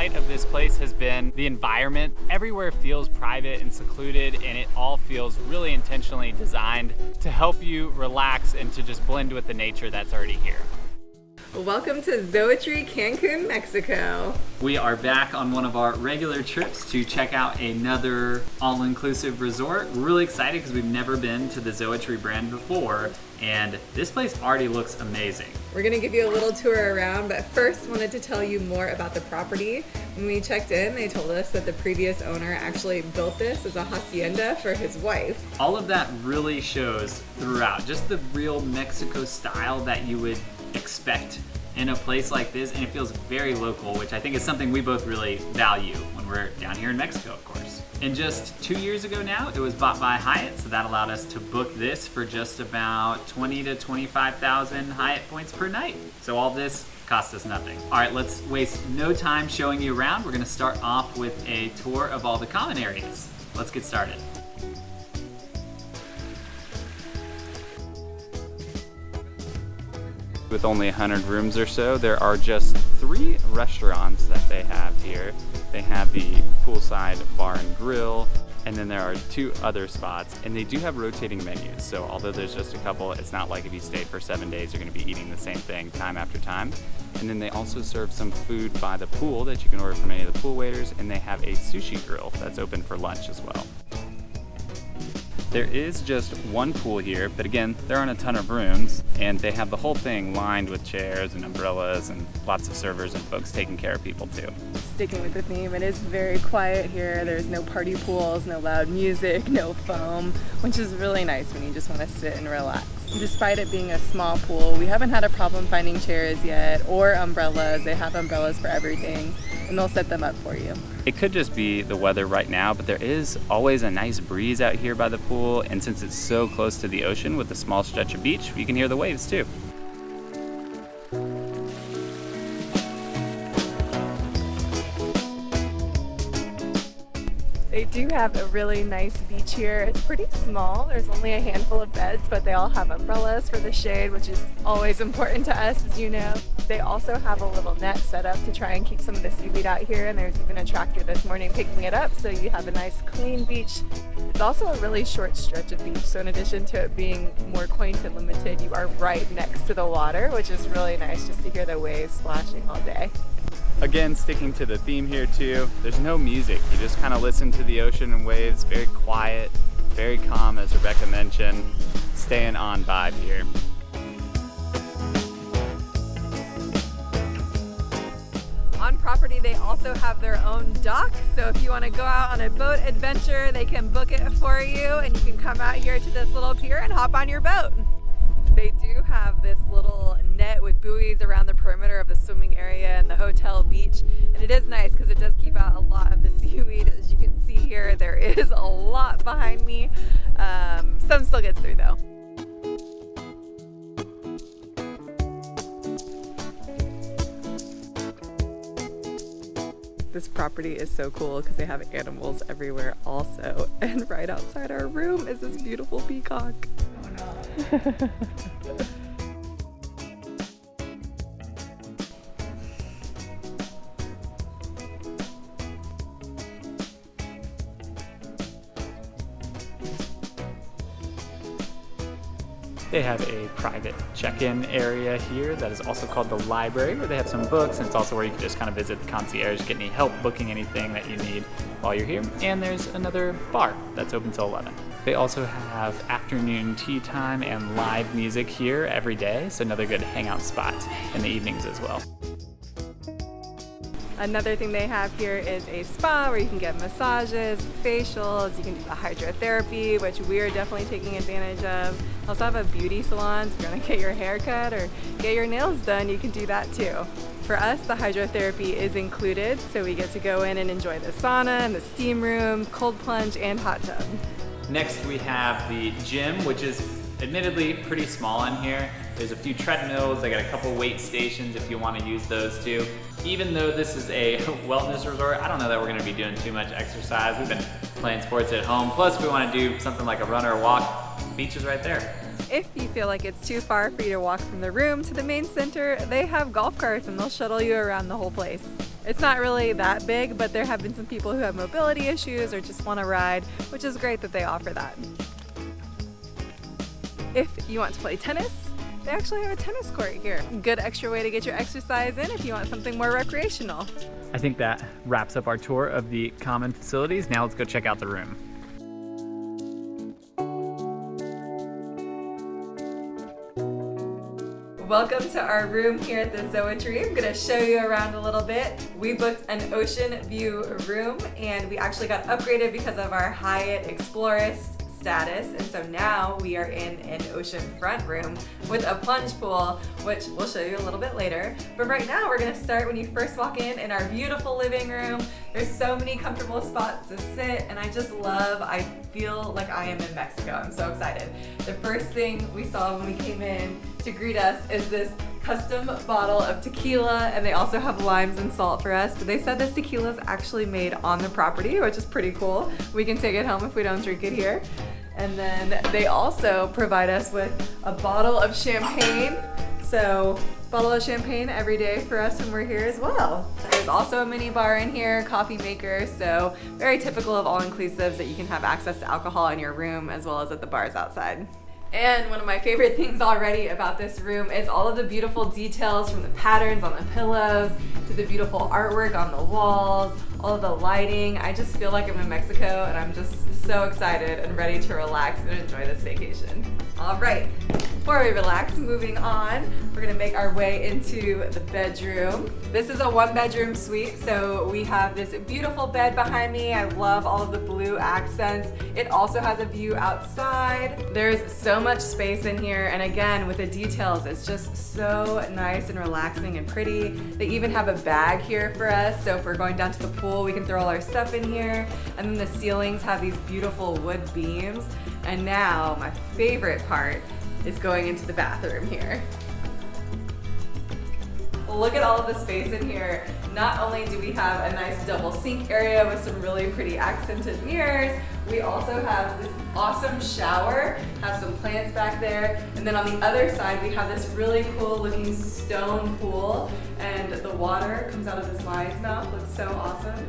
highlight of this place has been the environment. Everywhere feels private and secluded, and it all feels really intentionally designed to help you relax and to just blend with the nature that's already here. Welcome to Zoetry Cancun, Mexico. We are back on one of our regular trips to check out another all-inclusive resort. We're really excited because we've never been to the Zoetry brand before, and this place already looks amazing. We're gonna give you a little tour around, but first wanted to tell you more about the property. When we checked in, they told us that the previous owner actually built this as a hacienda for his wife. All of that really shows throughout, just the real Mexico style that you would expect in a place like this, and it feels very local, which I think is something we both really value when we're down here in Mexico, of course. And just 2 years ago now, it was bought by Hyatt, so that allowed us to book this for just about 20 to 25,000 Hyatt points per night. So all this cost us nothing. All right, let's waste no time showing you around. We're gonna start off with a tour of all the common areas. Let's get started. With only 100 rooms or so, there are just 3 restaurants that they have here. They have the poolside bar and grill, and then there are 2 other spots, and they do have rotating menus. So although there's just a couple, it's not like if you stayed for 7 days, you're gonna be eating the same thing time after time. And then they also serve some food by the pool that you can order from any of the pool waiters, and they have a sushi grill that's open for lunch as well. There is just 1 pool here, but again, there aren't a ton of rooms, and they have the whole thing lined with chairs and umbrellas and lots of servers and folks taking care of people too. Sticking with the theme, it is very quiet here. There's no party pools, no loud music, no foam, which is really nice when you just want to sit and relax. Despite it being a small pool, we haven't had a problem finding chairs yet or umbrellas. They have umbrellas for everything, and they'll set them up for you. It could just be the weather right now, but there is always a nice breeze out here by the pool, and since it's so close to the ocean with a small stretch of beach, you can hear the waves too. They do have a really nice beach here. It's pretty small. There's only a handful of beds, but they all have umbrellas for the shade, which is always important to us, as you know. They also have a little net set up to try and keep some of the seaweed out here, and there's even a tractor this morning picking it up, so you have a nice clean beach. It's also a really short stretch of beach, so in addition to it being more quaint and limited, you are right next to the water, which is really nice just to hear the waves splashing all day. Again, sticking to the theme here too, there's no music. You just kind of listen to the ocean and waves, very quiet, very calm, as Rebecca mentioned, staying on vibe here. On property, they also have their own dock, so if you want to go out on a boat adventure, they can book it for you, and you can come out here to this little pier and hop on your boat. They do have this little net with buoys around the perimeter of the swimming area and the hotel beach, and it is nice because it does keep out a lot of the seaweed. As you can see here, there is a lot behind me. Some still gets through though. This property is so cool because they have animals everywhere also, and right outside our room is this beautiful peacock. They have a private check-in area here that is also called the library, where they have some books, and it's also where you can just kind of visit the concierge, get any help booking anything that you need while you're here. And there's another bar that's open till 11. They also have afternoon tea time and live music here every day, so another good hangout spot in the evenings as well. Another thing they have here is a spa where you can get massages, facials, you can do the hydrotherapy, which we are definitely taking advantage of. Also have a beauty salon, so if you're gonna get your hair cut or get your nails done, you can do that too. For us, the hydrotherapy is included, so we get to go in and enjoy the sauna and the steam room, cold plunge, and hot tub. Next we have the gym, which is admittedly pretty small in here. There's a few treadmills, they got a couple weight stations if you want to use those too. Even though this is a wellness resort, I don't know that we're going to be doing too much exercise. We've been playing sports at home, plus if we want to do something like a run or a walk, the beach is right there. If you feel like it's too far for you to walk from the room to the main center, they have golf carts and they'll shuttle you around the whole place. It's not really that big, but there have been some people who have mobility issues or just want to ride, which is great that they offer that. If you want to play tennis, they actually have a tennis court here. Good extra way to get your exercise in if you want something more recreational. I think that wraps up our tour of the common facilities. Now let's go check out the room. Welcome to our room here at the Zoetry. I'm gonna show you around a little bit. We booked an ocean view room and we actually got upgraded because of our Hyatt Explorist status, and so now we are in an oceanfront room with a plunge pool, which we'll show you a little bit later. But right now we're gonna start when you first walk in our beautiful living room. There's so many comfortable spots to sit, and I feel like I am in Mexico. I'm so excited. The first thing we saw when we came in to greet us is this custom bottle of tequila, and they also have limes and salt for us, but they said this tequila is actually made on the property, which is pretty cool. We can take it home if we don't drink it here. And then they also provide us with a bottle of champagne. So, bottle of champagne every day for us when we're here as well. There's also a mini bar in here, coffee maker, so very typical of all-inclusives that you can have access to alcohol in your room as well as at the bars outside. And one of my favorite things already about this room is all of the beautiful details, from the patterns on the pillows to the beautiful artwork on the walls, all of the lighting. I just feel like I'm in Mexico, and I'm just so excited and ready to relax and enjoy this vacation. All right, before we relax, moving on, we're gonna make our way into the bedroom. This is a 1-bedroom suite, so we have this beautiful bed behind me. I love all of the blue accents. It also has a view outside. There's so much space in here, and again, with the details, it's just so nice and relaxing and pretty. They even have a bag here for us, so if we're going down to the pool, we can throw all our stuff in here. And then the ceilings have these beautiful wood beams. And now, my favorite part is going into the bathroom here. Look at all of the space in here. Not only do we have a nice double sink area with some really pretty accented mirrors, we also have this awesome shower, have some plants back there, and then on the other side we have this really cool looking stone pool, and the water comes out of this lion's mouth. Looks so awesome.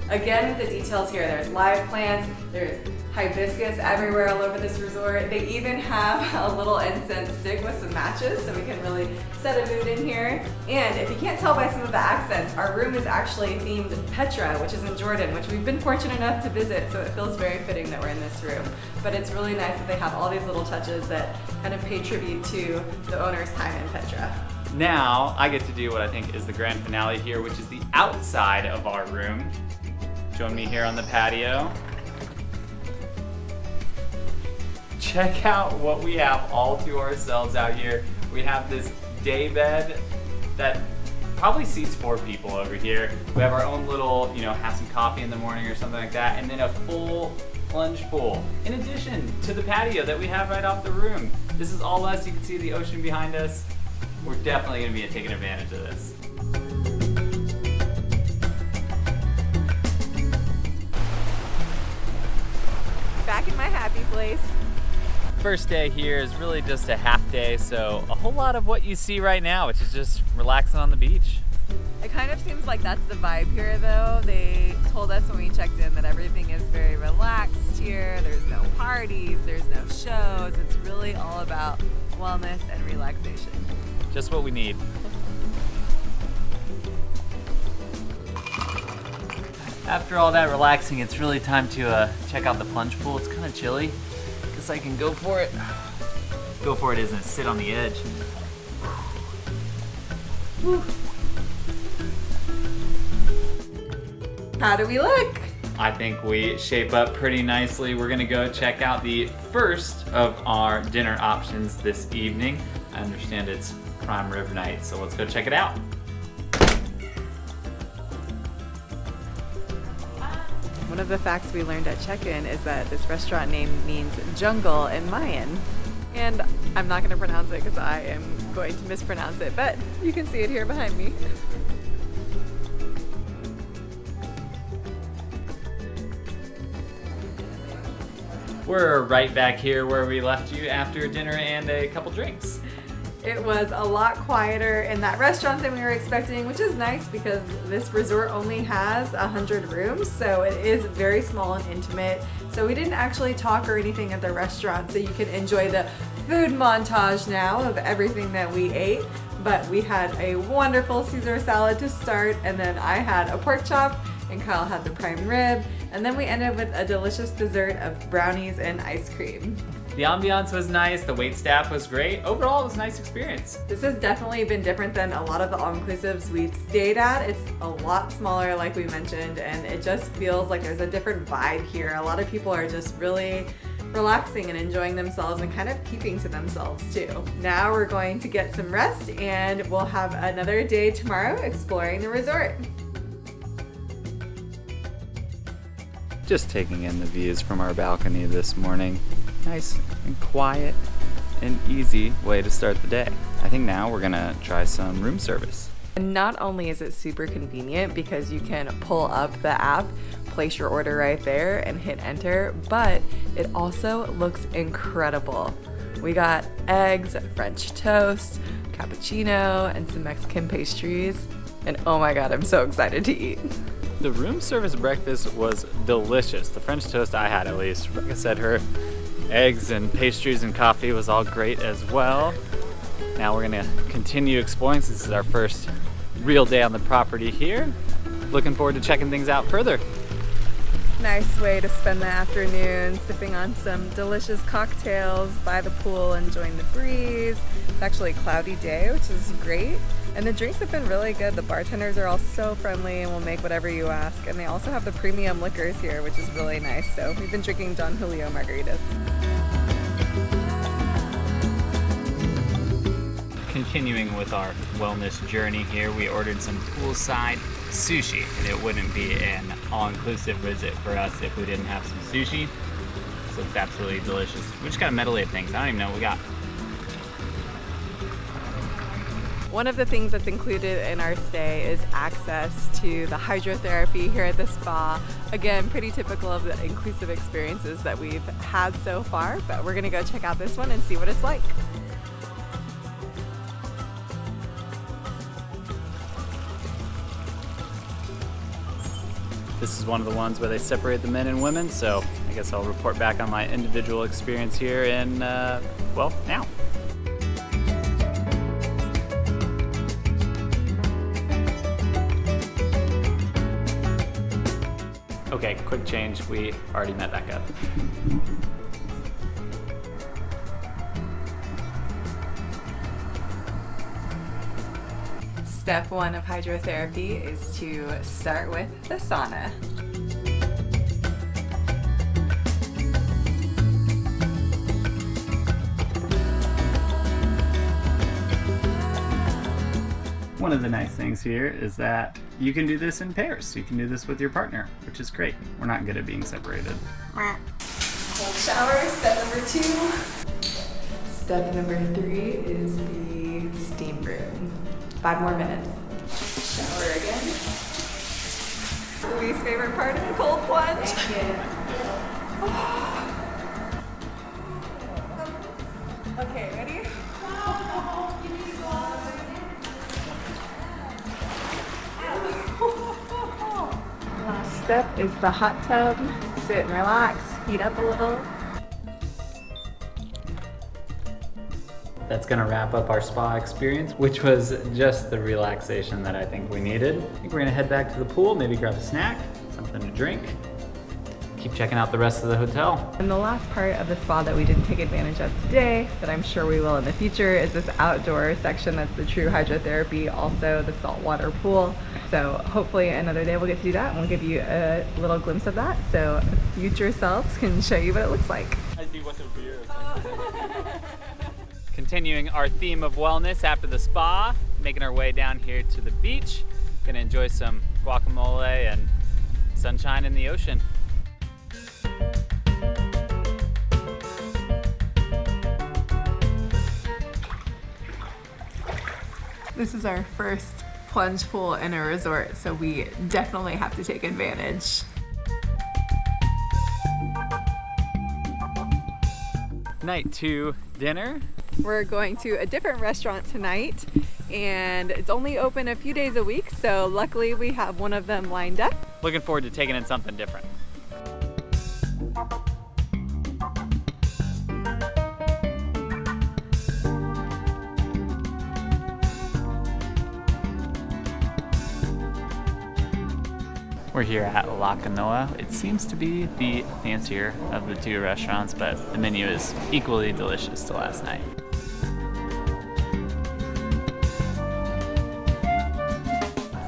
Again, with the details here, there's live plants, there's hibiscus everywhere all over this resort. They even have a little incense stick with some matches, so we can really set a mood in here. And if you can't tell by some of the accents, our room is actually themed Petra, which is in Jordan, which we've been fortunate enough to visit, so it feels very fitting that we're in this room. But it's really nice that they have all these little touches that kind of pay tribute to the owner's time in Petra. Now I get to do what I think is the grand finale here, which is the outside of our room. Join me here on the patio. Check out what we have all to ourselves out here. We have this day bed that probably seats 4 people over here. We have our own little, have some coffee in the morning or something like that, and then a full plunge pool. In addition to the patio that we have right off the room. This is all us. You can see the ocean behind us. We're definitely gonna be taking advantage of this. Back in my happy place. First day here is really just a half day, so a whole lot of what you see right now, which is just relaxing on the beach. It kind of seems like that's the vibe here though. They told us when we checked in that everything is very relaxed here. There's no parties, there's no shows. It's really all about wellness and relaxation. Just what we need. After all that relaxing, it's really time to check out the plunge pool. It's kind of chilly. Guess I can go for it. Go for it isn't it? Sit on the edge. Whew. How do we look? I think we shape up pretty nicely. We're gonna go check out the first of our dinner options this evening. I understand it's prime rib night, so let's go check it out. One of the facts we learned at check-in is that this restaurant name means jungle in Mayan. And I'm not going to pronounce it because I am going to mispronounce it, but you can see it here behind me. We're right back here where we left you after dinner and a couple drinks. It was a lot quieter in that restaurant than we were expecting, which is nice because this resort only has 100 rooms, so it is very small and intimate. So we didn't actually talk or anything at the restaurant, so you can enjoy the food montage now of everything that we ate. But we had a wonderful Caesar salad to start, and then I had a pork chop, and Kyle had the prime rib, and then we ended with a delicious dessert of brownies and ice cream. The ambiance was nice, the wait staff was great. Overall, it was a nice experience. This has definitely been different than a lot of the all-inclusives we've stayed at. It's a lot smaller, like we mentioned, and it just feels like there's a different vibe here. A lot of people are just really relaxing and enjoying themselves and kind of keeping to themselves too. Now we're going to get some rest and we'll have another day tomorrow exploring the resort. Just taking in the views from our balcony this morning. Nice and quiet and easy way to start the day. I think now we're gonna try some room service. And not only is it super convenient because you can pull up the app, place your order right there and hit enter, but it also looks incredible. We got eggs, French toast, cappuccino, and some Mexican pastries. And oh my God, I'm so excited to eat. The room service breakfast was delicious. The French toast I had, at least. Like I said, her eggs and pastries and coffee was all great as well. Now we're gonna continue exploring since this is our first real day on the property here. Looking forward to checking things out further. Nice way to spend the afternoon, sipping on some delicious cocktails by the pool, enjoying the breeze. It's actually a cloudy day, which is great. And the drinks have been really good. The bartenders are all so friendly and will make whatever you ask. And they also have the premium liquors here, which is really nice. So we've been drinking Don Julio margaritas. Continuing with our wellness journey here, we ordered some poolside sushi, and it wouldn't be an all-inclusive visit for us if we didn't have some sushi. So it's absolutely delicious. We just got a medley of things. I don't even know what we got. One of the things that's included in our stay is access to the hydrotherapy here at the spa. Again, pretty typical of the inclusive experiences that we've had so far, but we're gonna go check out this one and see what it's like. This is one of the ones where they separate the men and women, so I guess I'll report back on my individual experience here in, well, now. Okay, quick change. We already met back up. Step one of hydrotherapy is to start with the sauna. One of the nice things here is that you can do this in pairs. You can do this with your partner, which is great. We're not good at being separated. Cold shower, step number 2. Step number 3 is the steam room. 5 more minutes. Shower again. Least favorite part is the cold plunge. Okay, ready? Last step is the hot tub. Sit and relax, heat up a little. That's gonna wrap up our spa experience, which was just the relaxation that I think we needed. I think we're gonna head back to the pool, maybe grab a snack, something to drink. Keep checking out the rest of the hotel. And the last part of the spa that we didn't take advantage of today, that I'm sure we will in the future, is this outdoor section that's the true hydrotherapy, also the saltwater pool. So hopefully another day we'll get to do that and we'll give you a little glimpse of that so future selves can show you what it looks like. Continuing our theme of wellness after the spa, making our way down here to the beach. Gonna enjoy some guacamole and sunshine in the ocean. This is our first plunge pool in a resort, so we definitely have to take advantage. Night 2 dinner. We're going to a different restaurant tonight, and it's only open a few days a week, so luckily we have one of them lined up. Looking forward to taking in something different. We're here at La Canoa. It seems to be the fancier of the two restaurants, but the menu is equally delicious to last night.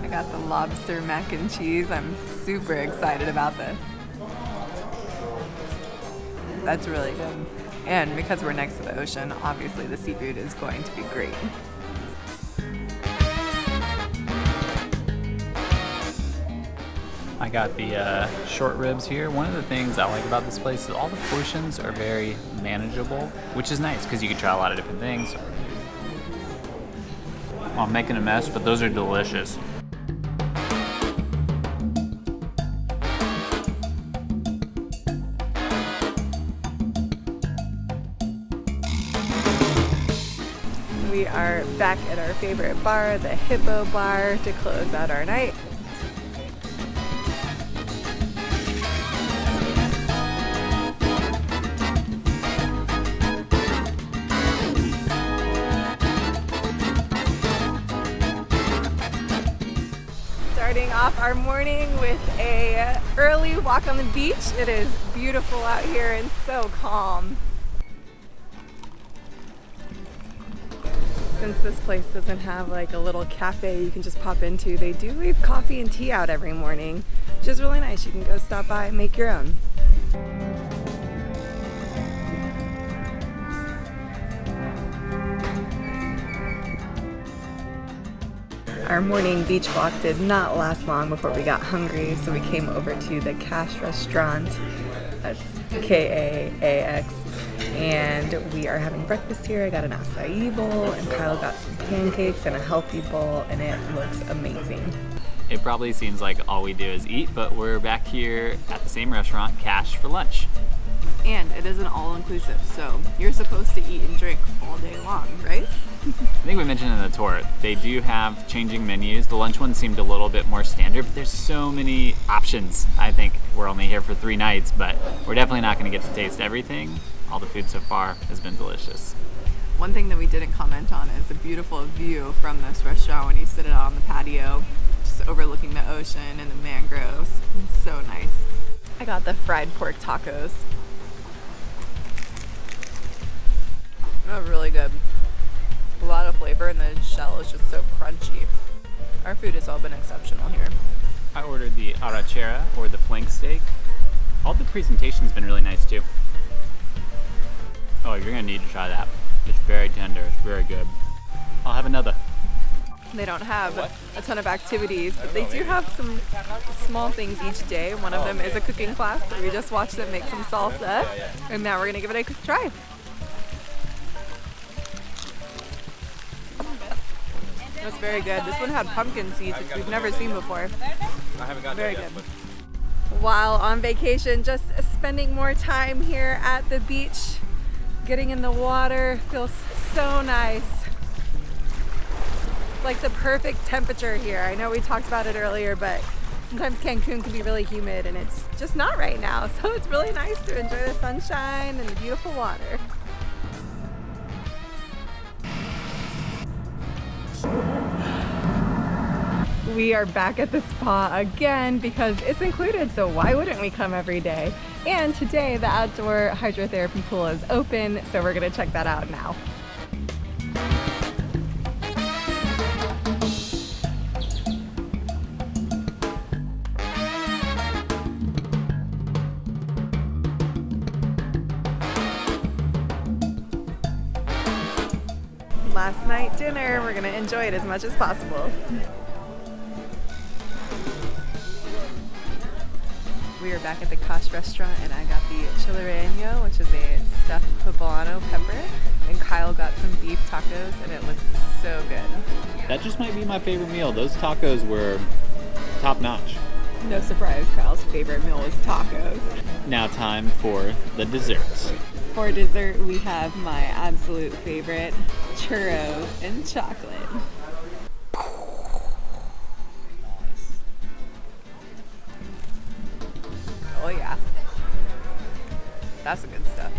I got the lobster mac and cheese. I'm super excited about this. That's really good. And because we're next to the ocean, obviously the seafood is going to be great. I got the short ribs here. One of the things I like about this place is all the portions are very manageable, which is nice because you can try a lot of different things. I'm making a mess, but those are delicious. We are back at our favorite bar, the Hippo Bar, to close out our night. Starting off our morning with a early walk on the beach. It is beautiful out here and so calm. Since this place doesn't have like a little cafe you can just pop into, they do leave coffee and tea out every morning, which is really nice. You can go stop by and make your own. Our morning beach walk did not last long before we got hungry, so we came over to the Cash restaurant. That's K-A-A-X. And we are having breakfast here. I got an acai bowl, and Kyle got some pancakes and a healthy bowl, and it looks amazing. It probably seems like all we do is eat, but we're back here at the same restaurant, Cash, for lunch. And it is an all-inclusive, so you're supposed to eat and drink all day long, right? I think we mentioned in the tour, they do have changing menus. The lunch one seemed a little bit more standard, but there's so many options. I think we're only here for 3 nights, but we're definitely not going to get to taste everything. All the food so far has been delicious. One thing that we didn't comment on is the beautiful view from this restaurant when you sit out on the patio, just overlooking the ocean and the mangroves. It's so nice. I got the fried pork tacos. Oh, really good. A lot of flavor, and the shell is just so crunchy. Our food has all been exceptional here. I ordered the arrachera, or the flank steak. All the presentation's been really nice too. Oh, you're gonna need to try that. It's very tender, it's very good. I'll have another. They don't have a ton of activities, but they do have some small things each day. One of them is a cooking class, so we just watched them make some salsa, and now we're gonna give it a quick try. That's very good. This one had pumpkin seeds, which we've never seen before. I haven't got very good. While on vacation, just spending more time here at the beach, getting in the water, feels so nice. Like the perfect temperature here. I know we talked about it earlier, but sometimes Cancun can be really humid, and it's just not right now. So it's really nice to enjoy the sunshine and the beautiful water. We are back at the spa again because it's included, so why wouldn't we come every day? And today the outdoor hydrotherapy pool is open, so we're gonna check that out now. Last night dinner, we're gonna enjoy it as much as possible. We are back at the Cash restaurant, and I got the chilereño, which is a stuffed poblano pepper, and Kyle got some beef tacos, and it looks so good. That just might be my favorite meal. Those tacos were top notch. No surprise, Kyle's favorite meal was tacos. Now time for the desserts. For dessert, we have my absolute favorite, churros and chocolate. Oh yeah. That's the good stuff.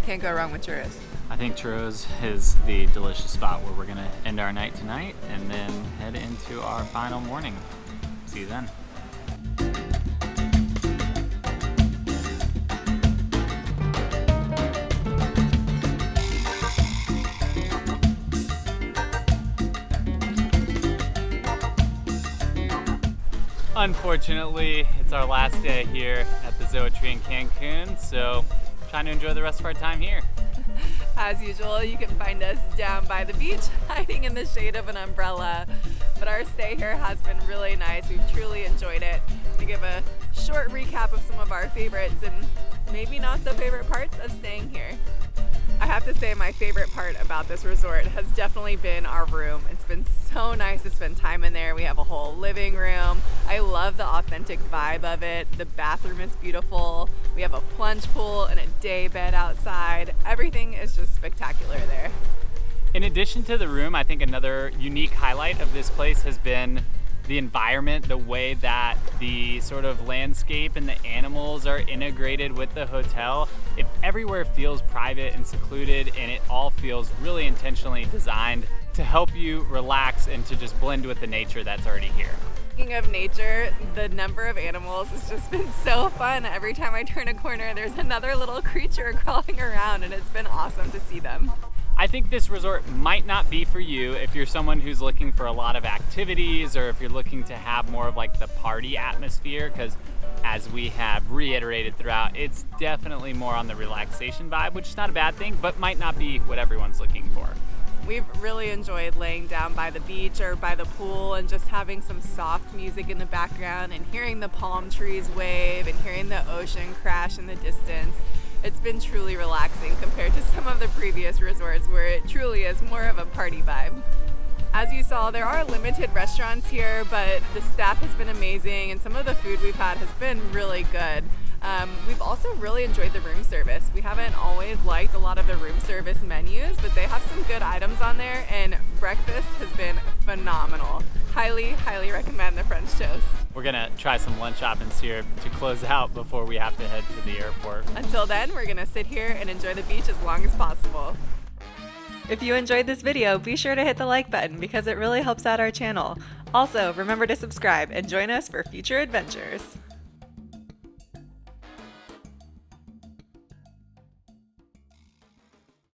Can't go wrong with churros. I think churros is the delicious spot where we're gonna end our night tonight and then head into our final morning. See you then. Unfortunately, it's our last day here at the Zoetry in Cancun, so trying to enjoy the rest of our time here. As usual, you can find us down by the beach, hiding in the shade of an umbrella. But our stay here has been really nice. We've truly enjoyed it. I'm gonna give a short recap of some of our favorites and maybe not so favorite parts of staying here. I have to say my favorite part about this resort has definitely been our room. It's been so nice to spend time in there. We have a whole living room. I love the authentic vibe of it. The bathroom is beautiful. We have a plunge pool and a day bed outside. Everything is just spectacular there. In addition to the room, I think another unique highlight of this place has been the environment, the way that the sort of landscape and the animals are integrated with the hotel. It everywhere feels private and secluded, and it all feels really intentionally designed to help you relax and to just blend with the nature that's already here. Speaking of nature, the number of animals has just been so fun. Every time I turn a corner, there's another little creature crawling around, and it's been awesome to see them. I think this resort might not be for you if you're someone who's looking for a lot of activities, or if you're looking to have more of like the party atmosphere, because as we have reiterated throughout, it's definitely more on the relaxation vibe, which is not a bad thing, but might not be what everyone's looking for. We've really enjoyed laying down by the beach or by the pool and just having some soft music in the background and hearing the palm trees wave and hearing the ocean crash in the distance. It's been truly relaxing compared to some of the previous resorts where it truly is more of a party vibe. As you saw, there are limited restaurants here, but the staff has been amazing and some of the food we've had has been really good. We've also really enjoyed the room service. We haven't always liked a lot of the room service menus, but they have some good items on there, and breakfast has been phenomenal. Highly, highly recommend the French toast. We're gonna try some lunch options here to close out before we have to head to the airport. Until then, we're gonna sit here and enjoy the beach as long as possible. If you enjoyed this video, be sure to hit the like button because it really helps out our channel. Also, remember to subscribe and join us for future adventures.